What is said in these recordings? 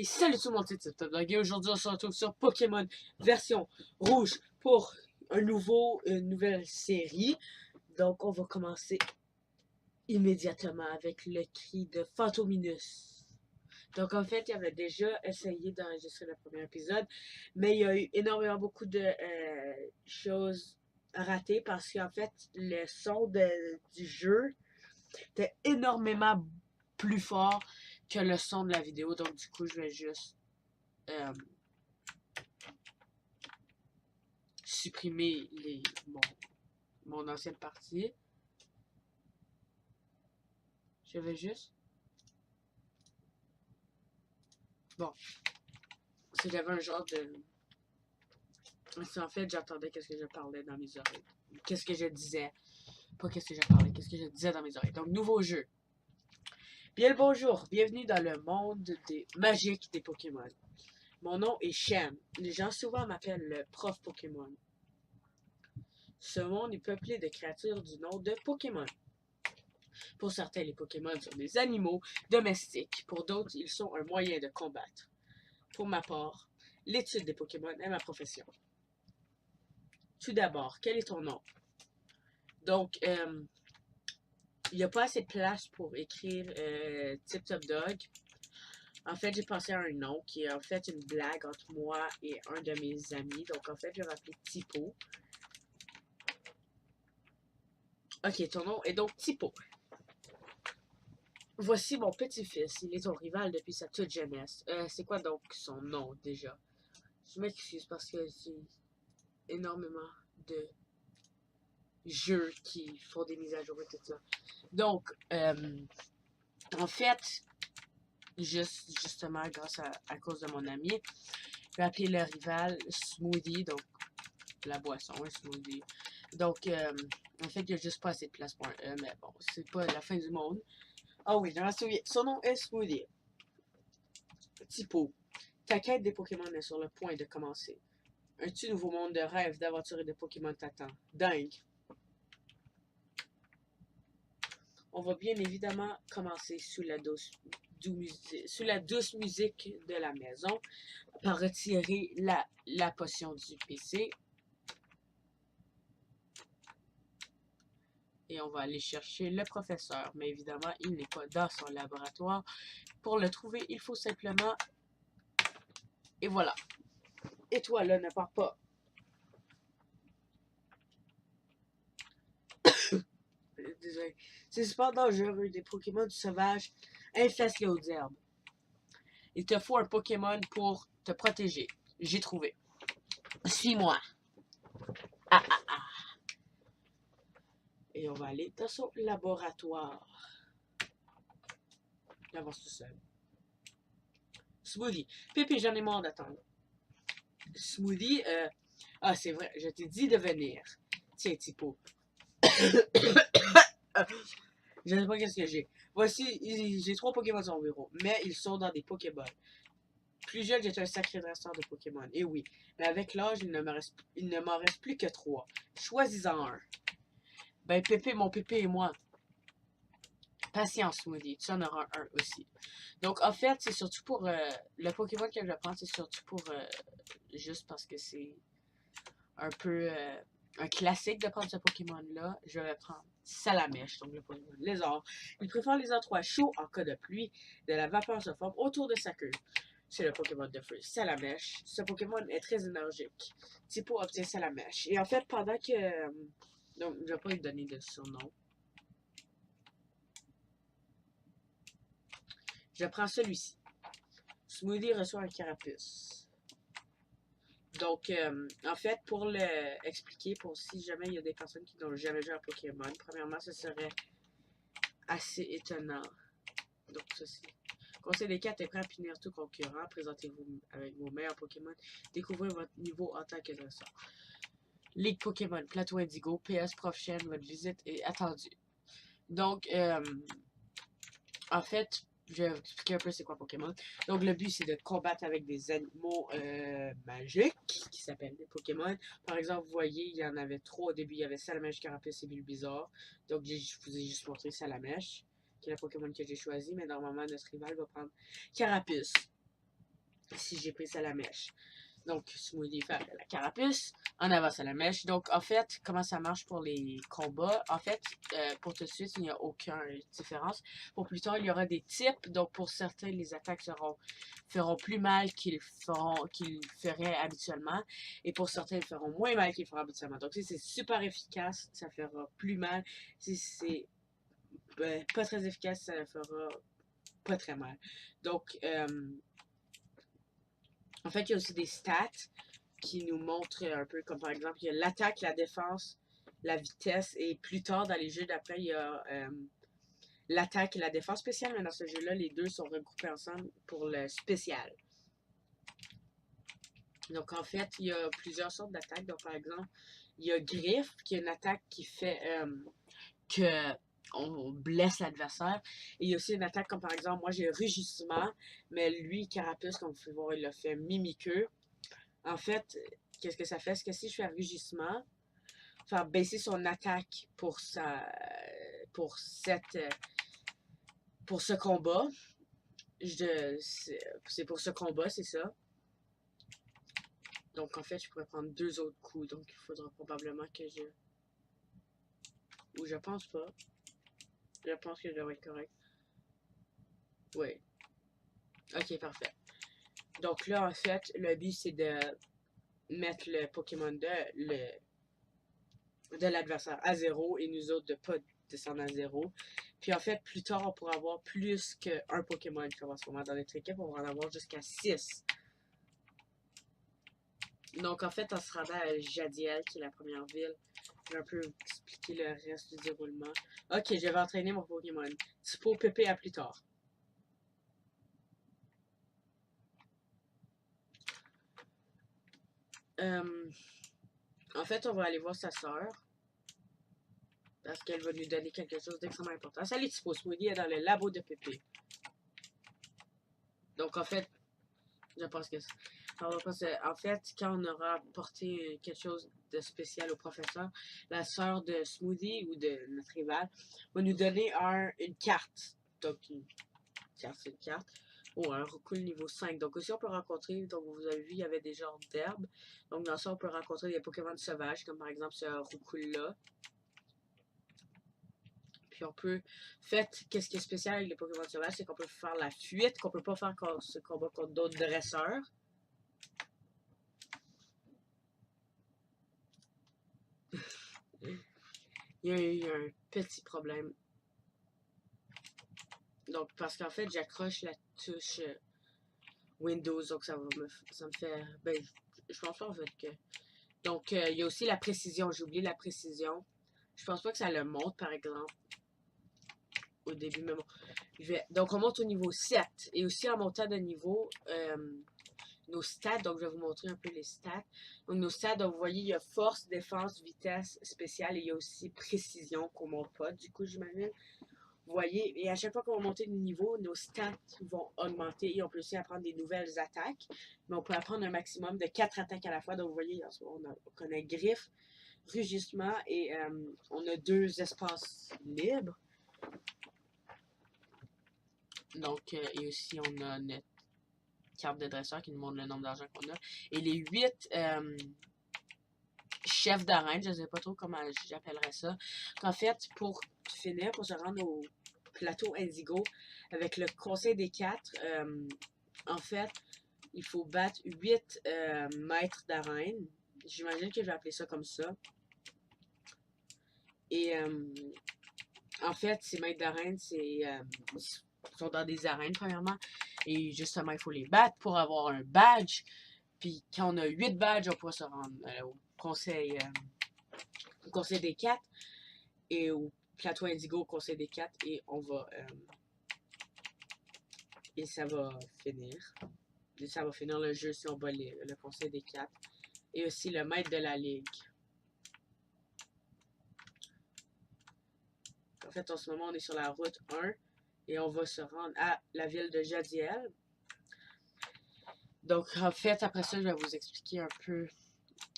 Et salut tout le monde, c'est TipTopDog et aujourd'hui on se retrouve sur Pokémon version rouge pour une nouvelle série. Donc on va commencer immédiatement avec le cri de Fantominus. Donc en fait, il avait déjà essayé d'enregistrer le premier épisode, mais il y a eu beaucoup de choses ratées parce qu'en fait, le son du jeu était énormément plus fort que le son de la vidéo. Donc du coup, je vais juste supprimer mon ancienne partie. Je vais juste... Bon. Si j'avais un genre de... En fait, j'entendais qu'est-ce que je parlais dans mes oreilles. Qu'est-ce que je disais. Pas qu'est-ce que je parlais, qu'est-ce que je disais dans mes oreilles. Donc, nouveau jeu. Bien le bonjour. Bienvenue dans le monde magique des Pokémon. Mon nom est Shen. Les gens souvent m'appellent le prof Pokémon. Ce monde est peuplé de créatures du nom de Pokémon. Pour certains, les Pokémon sont des animaux domestiques. Pour d'autres, ils sont un moyen de combattre. Pour ma part, l'étude des Pokémon est ma profession. Tout d'abord, quel est ton nom? Donc, il n'y a pas assez de place pour écrire TipTopDog. En fait, j'ai pensé à un nom qui est en fait une blague entre moi et un de mes amis. Donc, en fait, je vais m'appeler Tipo. Ok, ton nom est donc Tipo. Voici mon petit-fils. Il est ton rival depuis sa toute jeunesse. C'est quoi donc son nom déjà? Je m'excuse parce que j'ai énormément de jeux qui font des mises à jour et tout ça. Donc, en fait, justement, grâce à cause de mon ami, je vais appeler le rival Smoothie, donc la boisson, un smoothie. Donc, en fait, il n'y a juste pas assez de place pour un E, mais bon, c'est pas la fin du monde. Ah oui, je m'en souviens. Son nom est Smoothie. Tipo, ta quête des Pokémon est sur le point de commencer. Un tout nouveau monde de rêve, d'aventure et de Pokémon t'attend. Dingue. On va bien évidemment commencer sous la douce musique de la maison par retirer la potion du PC. Et on va aller chercher le professeur. Mais évidemment, il n'est pas dans son laboratoire. Pour le trouver, il faut simplement... Et voilà. Et toi, là, ne pars pas. Désolé. C'est super dangereux. Des Pokémon sauvages infestent les hautes herbes. Il te faut un Pokémon pour te protéger. J'ai trouvé. Suis-moi. Ah, ah, ah. Et on va aller dans son laboratoire. Il avance tout seul. Smoothie. Pépé, j'en ai marre d'attendre. Smoothie, ah, c'est vrai, je t'ai dit de venir. Tiens, Tipo. Je sais pas qu'est-ce que j'ai. Voici, j'ai 3 Pokémon sur mon bureau, mais ils sont dans des Pokéballs. Plus jeune, j'étais un sacré dresseur de Pokémon. Et oui, mais avec l'âge, il ne m'en reste plus que 3. Choisis-en un. Ben, Pépé, mon Pépé et moi. Patience, Smoothie, tu en auras un aussi. Donc, en fait, c'est surtout pour... le Pokémon que je vais prendre, c'est surtout pour... juste parce que c'est un peu... un classique de prendre ce Pokémon-là. Je vais prendre Salamèche, donc le Pokémon lézard. Il préfère les endroits chauds en cas de pluie. De la vapeur se forme autour de sa queue. C'est le Pokémon de feu, Salamèche. Ce Pokémon est très énergique. Tipo obtient Salamèche. Et en fait, pendant que... donc, je vais pas lui donner de surnom. Je prends celui-ci. Smoothie reçoit un carapuce. Donc, en fait, pour l'expliquer, pour si jamais il y a des personnes qui n'ont jamais joué à Pokémon, premièrement, ce serait assez étonnant. Donc, ceci. Conseil des 4 est prêt à punir tout concurrent. Présentez-vous avec vos meilleurs Pokémon. Découvrez votre niveau en tant que dresseur. Ligue Pokémon, Plateau Indigo, PS Prof Chen, votre visite est attendue. Donc, en fait, je vais vous expliquer un peu c'est quoi Pokémon. Donc, le but, c'est de combattre avec des animaux magiques qui s'appellent des Pokémon. Par exemple, vous voyez, il y en avait 3 au début. Il y avait Salamèche, Carapuce et Bulbizarre. Donc, je vous ai juste montré Salamèche, qui est le Pokémon que j'ai choisi. Mais normalement, notre rival va prendre Carapuce. si j'ai pris Salamèche. Donc, Smoothie fait la carapuce, en avant Salamèche. Donc, en fait, comment ça marche pour les combats? En fait, pour tout de suite, il n'y a aucune différence. Pour plus tard, il y aura des types. Donc, pour certains, les attaques feront plus mal qu'ils feraient habituellement. Et pour certains, ils feront moins mal qu'ils feront habituellement. Donc, si c'est super efficace, ça fera plus mal. Si c'est pas très efficace, ça fera pas très mal. Donc, en fait, il y a aussi des stats qui nous montrent un peu, comme par exemple, il y a l'attaque, la défense, la vitesse, et plus tard dans les jeux d'après, il y a l'attaque et la défense spéciale, mais dans ce jeu-là, les deux sont regroupés ensemble pour le spécial. Donc, en fait, il y a plusieurs sortes d'attaques. Donc, par exemple, il y a Griffe, qui est une attaque qui fait que on blesse l'adversaire. Et il y a aussi une attaque comme par exemple, moi j'ai Rugissement, mais lui, Carapuce, comme vous pouvez voir, il l'a fait Mimiqueux. En fait, qu'est-ce que ça fait? C'est que si je fais Rugissement, faire baisser son attaque pour pour pour ce combat. C'est pour ce combat, c'est ça. Donc en fait, je pourrais prendre 2 autres coups. Donc il faudra probablement que je... Ou je pense pas. Je pense que je devrais être correct. Oui. Ok, parfait. Donc là, en fait, le but, c'est de mettre le Pokémon de l'adversaire à 0 et nous autres de pas descendre à 0. Puis en fait, plus tard, on pourra avoir plus qu'un Pokémon comme en ce moment dans notre équipe. On va en avoir jusqu'à 6. Donc en fait, on se rendant à Jadiel, qui est la première ville. Je vais un peu expliquer le reste du déroulement. Ok, je vais entraîner mon Pokémon. Typo Pépé à plus tard. En fait, on va aller voir sa sœur. Parce qu'elle va nous donner quelque chose d'extrêmement important. Salut Typo, Smoothie est dans le labo de Pépé. Donc en fait, je pense que en fait, quand on aura apporté quelque chose de spécial au professeur, la sœur de Smoothie ou de notre rival va nous donner une carte. Donc une carte. Oh, un recul niveau 5. Donc aussi on peut rencontrer, donc vous avez vu, il y avait des genres d'herbes. Donc dans ça, on peut rencontrer des Pokémon sauvages, comme par exemple ce recul-là. Puis on peut... fait, qu'est-ce qui est spécial avec les Pokémon sauvages, c'est qu'on peut faire la fuite, qu'on peut pas faire quand ce combat contre d'autres dresseurs. Il y a eu un petit problème. Donc, parce qu'en fait, j'accroche la touche Windows, donc ça me fait... Ben, je pense pas en fait que... Donc, il y a aussi la précision. J'ai oublié la précision. Je pense pas que ça le montre, par exemple, au début, mais bon. Donc, on monte au niveau 7. Et aussi, en montant de niveau, nos stats. Donc, je vais vous montrer un peu les stats. Donc, nos stats, donc, vous voyez, il y a force, défense, vitesse, spéciale. Et il y a aussi précision qu'on monte pas, du coup, j'imagine. Vous voyez, et à chaque fois qu'on va monter de niveau, nos stats vont augmenter et on peut aussi apprendre des nouvelles attaques. Mais on peut apprendre un maximum de 4 attaques à la fois. Donc, vous voyez, on a griffe, rugissement et on a 2 espaces libres. Donc, et aussi, on a notre carte de dresseur qui nous montre le nombre d'argent qu'on a. Et les 8 chefs d'arène, je ne sais pas trop comment j'appellerais ça. En fait, pour finir, pour se rendre au plateau Indigo, avec le conseil des 4, en fait, il faut battre 8 maîtres d'arène. J'imagine que je vais appeler ça comme ça. Et en fait, ces maîtres d'arène, sont dans des arènes, premièrement. Et justement, il faut les battre pour avoir un badge. Puis quand on a 8 badges, on pourra se rendre au conseil des 4 et au plateau Indigo au conseil des 4 et on va et ça va finir. Et ça va finir le jeu si on bat le conseil des 4 et aussi le maître de la ligue. En fait, en ce moment, on est sur la route 1 et on va se rendre à la ville de Jadiel. Donc, en fait, après ça, je vais vous expliquer un peu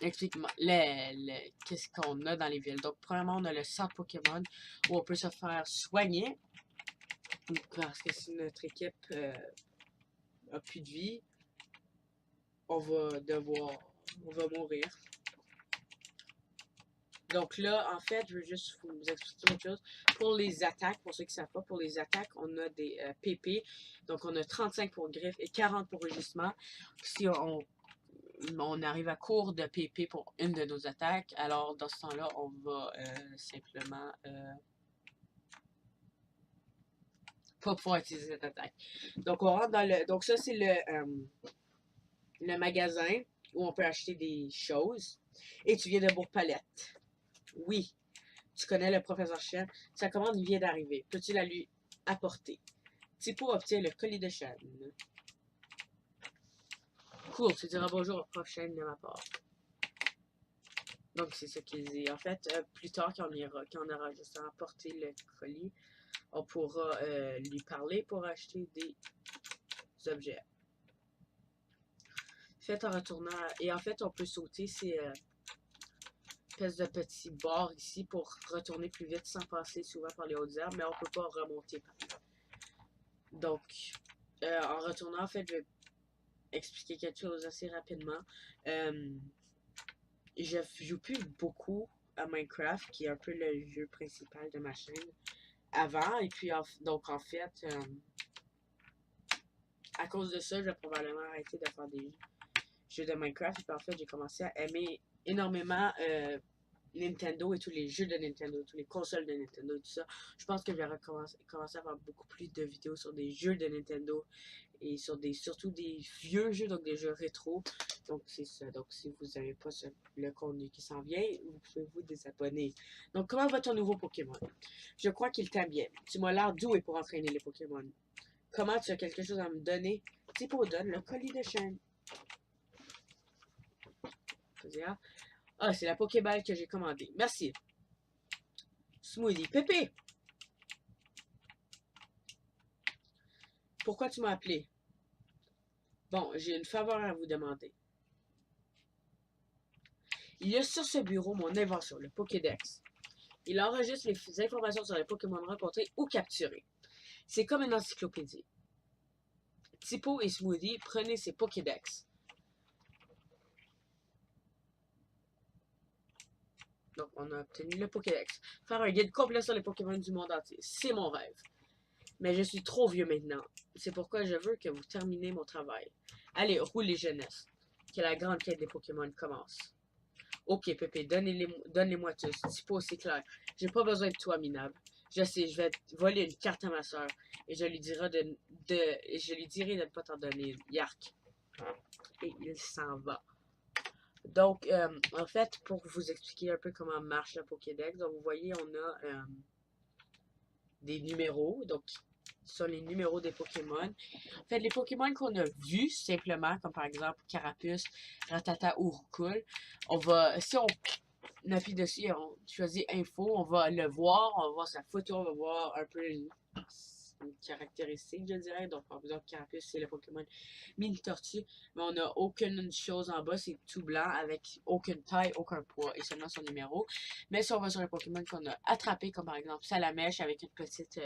qu'est-ce qu'on a dans les villes. Donc, premièrement, on a le centre Pokémon où on peut se faire soigner parce que si notre équipe a plus de vie. on va mourir. Donc là, en fait, je veux juste vous expliquer autre chose. Pour les attaques, pour ceux qui ne savent pas, pour les attaques, on a des PP. Donc on a 35 pour griffe et 40 pour rugissement. Si on arrive à court de PP pour une de nos attaques, alors dans ce temps-là, on va simplement pas pouvoir utiliser cette attaque. Donc on rentre dans le. Donc ça, c'est le magasin où on peut acheter des choses. Et tu viens de Bourg-Palette. Oui, tu connais le professeur Chen. Sa commande vient d'arriver. Peux-tu la lui apporter? Tipo obtient le colis de Chen. Cool, tu diras bonjour au prof Chen de ma part. Donc c'est ce qu'il dit. En fait, plus tard, quand on aura juste à apporter le colis, on pourra lui parler pour acheter des objets. Faites en retournant. Et en fait, on peut sauter ces espèces de petits bords ici pour retourner plus vite sans passer souvent par les hautes herbes, mais on peut pas remonter par là. Donc, en retournant, en fait, je vais expliquer quelque chose assez rapidement. Je joue plus beaucoup à Minecraft, qui est un peu le jeu principal de ma chaîne, avant. Et puis, donc, en fait, à cause de ça, je vais probablement arrêter de faire des jeux de Minecraft. Et puis, en fait, j'ai commencé à aimer énormément Nintendo et tous les jeux de Nintendo, tous les consoles de Nintendo, tout ça. Je pense que je vais commencer à faire beaucoup plus de vidéos sur des jeux de Nintendo et surtout des vieux jeux, donc des jeux rétro. Donc c'est ça. Donc si vous n'avez pas le contenu qui s'en vient, vous pouvez vous désabonner. Donc comment va ton nouveau Pokémon? Je crois qu'il t'aime bien. Tu m'as l'air doué pour entraîner les Pokémon. Comment tu as quelque chose à me donner? Tipo donne le colis de chaîne. Ah, c'est la Pokéball que j'ai commandée. Merci. Smoothie. Pépé! Pourquoi tu m'as appelé? Bon, j'ai une faveur à vous demander. Il y a sur ce bureau mon invention, le Pokédex. Il enregistre les informations sur les Pokémon rencontrés ou capturés. C'est comme une encyclopédie. Tipo et Smoothie, prenez ces Pokédex. Donc, on a obtenu le Pokédex. Faire un guide complet sur les Pokémon du monde entier. C'est mon rêve. Mais je suis trop vieux maintenant. C'est pourquoi je veux que vous terminez mon travail. Allez, roulez jeunesse. Que la grande quête des Pokémon commence. Ok, Pépé, donnez-les-moi tous. Tipo, c'est clair. J'ai pas besoin de toi, minable. Je sais, je vais voler une carte à ma soeur. Et je lui dirai de ne pas t'en donner. Yark. Et il s'en va. Donc, en fait, pour vous expliquer un peu comment marche la Pokédex, donc vous voyez, on a des numéros. Donc, ce sont les numéros des Pokémon. En fait, les Pokémon qu'on a vus, simplement, comme par exemple Carapuce, Rattata ou Roucoule, si on appuie dessus et on choisit Info, on va le voir, on va voir sa photo, on va voir un peu une caractéristique, je dirais. Donc, par exemple, Carapuce, c'est le Pokémon mini tortue, mais on n'a aucune chose en bas, c'est tout blanc avec aucune taille, aucun poids et seulement son numéro. Mais si on va sur un Pokémon qu'on a attrapé, comme par exemple Salamèche avec une petite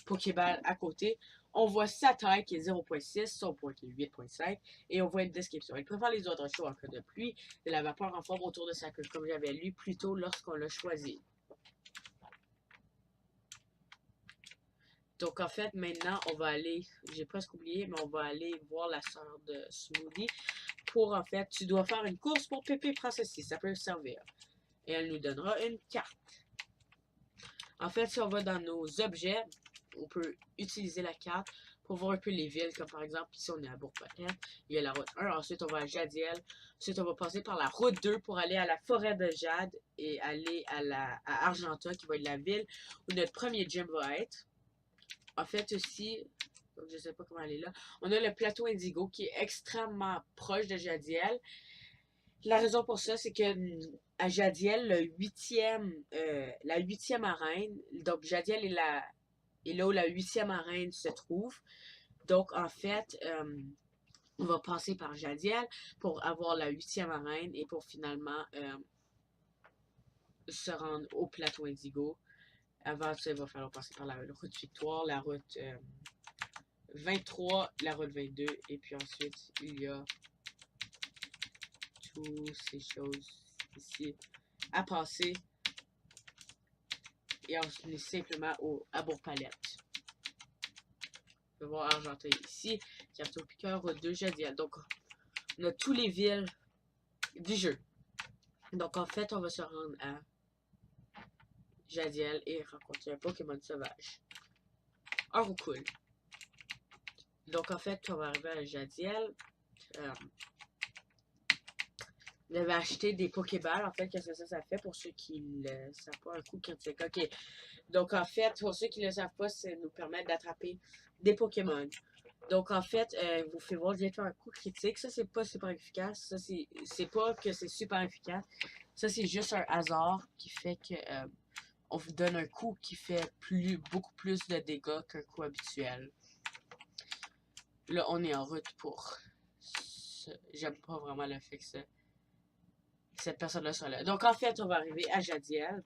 Pokéball à côté, on voit sa taille qui est 0.6, son poids qui est 8.5 et on voit une description. Il préfère les autres chauds en cas de pluie, de la vapeur en forme autour de sa queue, comme j'avais lu plus tôt lorsqu'on l'a choisi. Donc en fait, maintenant, on va aller, j'ai presque oublié, mais on va aller voir la sœur de Smoothie pour, en fait, tu dois faire une course pour Pépé, prends ceci, ça peut servir. Et elle nous donnera une carte. En fait, si on va dans nos objets, on peut utiliser la carte pour voir un peu les villes, comme par exemple, ici on est à Bourg-Palette, il y a la route 1, ensuite on va à Jadiel, ensuite on va passer par la route 2 pour aller à la forêt de Jade et aller à Argenta, qui va être la ville où notre premier gym va être. En fait, aussi, je sais pas comment elle est là, on a le plateau Indigo qui est extrêmement proche de Jadiel. La raison pour ça, c'est que à Jadiel, la huitième arène, donc Jadiel est là où la huitième arène se trouve. Donc, en fait, on va passer par Jadiel pour avoir la huitième arène et pour finalement se rendre au plateau Indigo. Avant ça, il va falloir passer par la route Victoire, la route 23, la route 22, et puis ensuite, il y a toutes ces choses ici à passer. Et on se met simplement au Bourg Palette. On va voir argenté ici. Carte au piqueur 2 Jadiel. Donc, on a tous les villes du jeu. Donc, en fait, on va se rendre à Jadiel et rencontrer un Pokémon sauvage. Un Roucoule. Donc, en fait, on va arriver à Jadiel. Vous avez acheté des Pokéballs. En fait, qu'est-ce que ça fait pour ceux qui ne savent pas, un coup critique. Ok. Donc, en fait, pour ceux qui ne le savent pas, ça nous permet d'attraper des Pokémon. Donc, en fait, vous faites voir, je viens de faire un coup critique. Ça, c'est pas super efficace. Ça, c'est pas que c'est super efficace. Ça, c'est juste un hasard qui fait que on vous donne un coup qui fait beaucoup plus de dégâts qu'un coup habituel. Là, on est en route pour... J'aime pas vraiment le fait que cette personne-là soit là. Donc, en fait, on va arriver à Jadiel.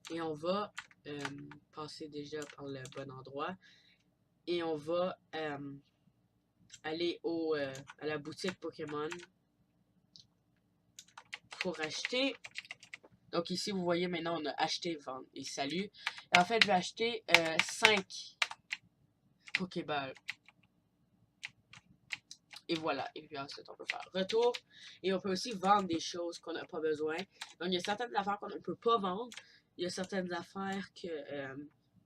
Et on va passer déjà par le bon endroit. Et on va aller à la boutique Pokémon pour acheter. Donc ici, vous voyez maintenant, on a acheté, vendre et salut. Et en fait, je vais acheter 5 Pokéballs. Et voilà. Et puis ensuite, on peut faire retour. Et on peut aussi vendre des choses qu'on n'a pas besoin. Donc, il y a certaines affaires qu'on ne peut pas vendre. Il y a certaines affaires que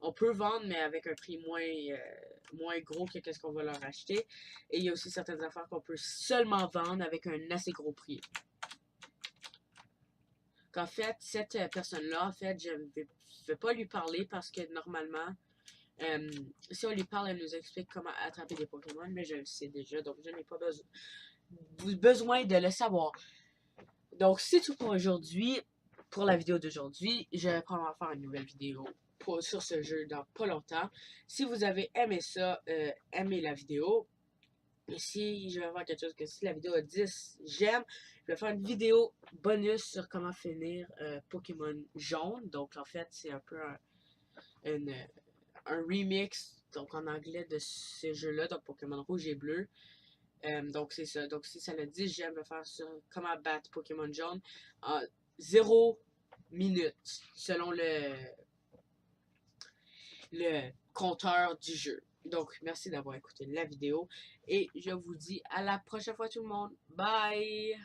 on peut vendre, mais avec un prix moins gros que ce qu'on va leur acheter. Et il y a aussi certaines affaires qu'on peut seulement vendre avec un assez gros prix. Qu'en fait, cette personne-là, en fait, je ne vais pas lui parler parce que normalement, si on lui parle, elle nous explique comment attraper des Pokémon, mais je le sais déjà, donc je n'ai pas besoin de le savoir. Donc, c'est tout pour aujourd'hui. Pour la vidéo d'aujourd'hui, je vais probablement faire une nouvelle vidéo sur ce jeu dans pas longtemps. Si vous avez aimé ça, aimez la vidéo. Et si je vais faire quelque chose que si la vidéo a 10 j'aime, je vais faire une vidéo bonus sur comment finir Pokémon jaune. Donc, en fait, c'est un peu un remix, donc en anglais, de ce jeu-là, donc Pokémon rouge et bleu. Donc c'est ça. Donc si ça le dit, j'aime le faire sur comment battre Pokémon jaune en 0 minutes selon le compteur du jeu. Donc merci d'avoir écouté la vidéo et je vous dis à la prochaine fois tout le monde. Bye!